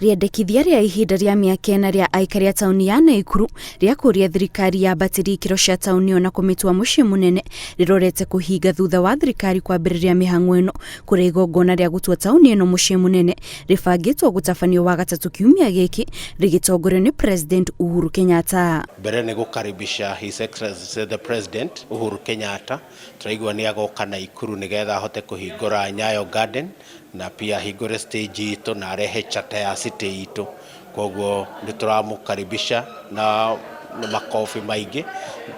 Riendekithia ria ihinda ria miaka ena ria aikari a tauni ya Naikuru ria kuria thirikari ya batiri ikiro cia tauni ona kumitua mucii munene rirorete kuhinga thutha wa thirikari kwambiriria mihang'o ino kuri igongona ria gutua tauni ino mucii munene ribangitwo gutabanio wa gatatu kiumia giki rigitongorio ni President Uhuru Kenyatta. Mbere ni gukaribisha His Excellency the President Uhuru Kenyatta turaigua ni agoka Naikuru nigetha ahote kuhingura Nyayo Garden na pia hingure stage ito na arehe chata ya city ito. Koguo ni turamukaribisha na makofi maigi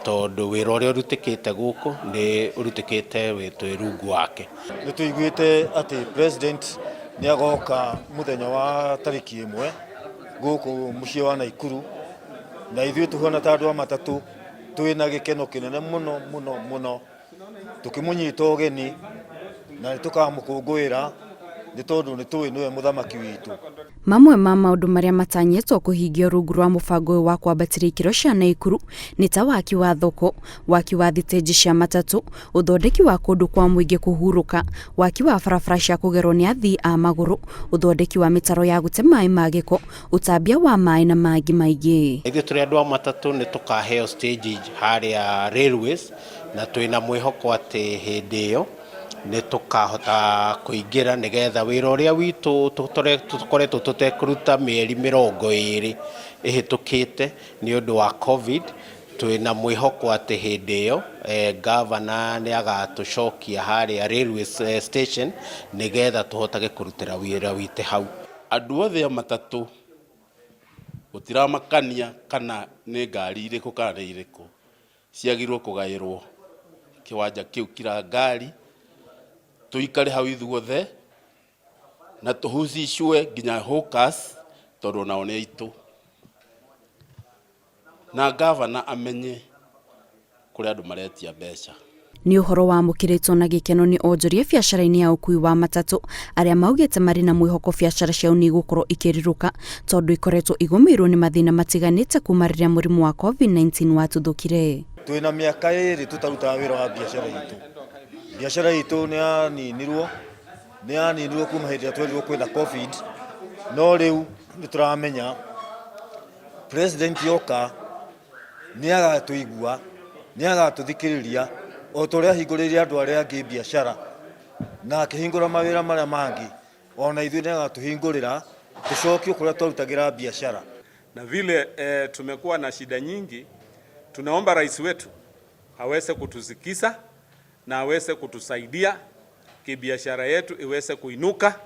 tondu wira uria urutikite guku ni urutikite witu irungu wake. Ni tuiguite ati President ni agoka muthenya wa tariki 1 guku mucii wa Naikuru na ithuĩ tuhana ta andu matatu twina gikeno kinene muno tukimunyita ugeni na tukamukungwira ni tondu ni tuwi niwe muthamaki witu. Mamwe ma maundu maria matanyetwo kuhingio rungu rwa mubango wa kwambatira ikiro cia Naikuru ni ta waki wa thoko, waki wa thitenji cia matatu, uthondeki wa kundu kwa muingi kuhuruka, waki wa barabara cia kugerwo ni athii a maguru, uthondeki wa mitaro ya gute mai ma giko, utambia wa mai na mangi maingi. Ithuĩ turi andu a matatu ni tukaheo stage haria railways na twina mwihoko ati hindi iyo ni tukahota kuingira nigetha wira uria witu tukoretwo tutekuruta mieri 20 ihitukite ni undu wa covid. Twina mwihoko ati hindi iyo governor ni agatucokia haria railway station nigetha tuhotage kurutira wira wite hau. Andu othe a matatu gutiramakania kana ni ngari iriku kana iriku ciagirwo kugairwo kiwanja kiu kira ngari tuikare hau ithuothe na tuhucicwe nginya hawkers tondu nao ni aitu na governor amenye kuri andu maretia mbeca. Ni uhoro wa mukiritwo na gikeno ni onjoria biacara-ini ya ukui wa matatu aria maugite mari na mwihoko biacara ciao ni gukorwo ikiriruka tondu ikoretwo igumirwo ni mathina matiganite kumariria murimu wa COVID-19 watuthukire. Twina miaka 2 tutaruta wira wa biacara itu. Biacara itu ni aninirwo kuma hindi ya twerirwo kwina covid no riu ni turamenya President yoka ni agatuigua ni agatuthikiriria o toria hinguriria andu aria angi biacara na akihingura mawira maria mangi ona ithuĩ ni agatuhingurira tucokio kuria twarutagira biacara. Na vile tumekuwa na shida nyingi, tunaomba rais wetu aweze kutusikiza na aweze kutusaidia kibiashara yetu iweze kuinuka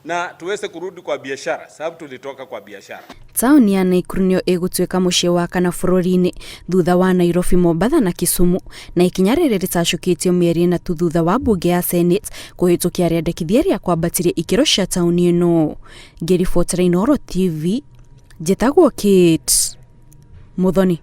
na tuweze kurudi kwa biashara sababu tulitoka kwa biashara. Tauni ya Naikuru nio igutuika mucii wa kana bururi-ini thutha wa Nairobi, Mombasa na Kisumu, na ikinya riri ritacukitio mieri na thutha wa bunge ya Senate kuhitukia riendekithia ria kwambatiria ikiro cia tauni ino. Ngiribotera Inooro TV, njitagwo Kate Muthoni.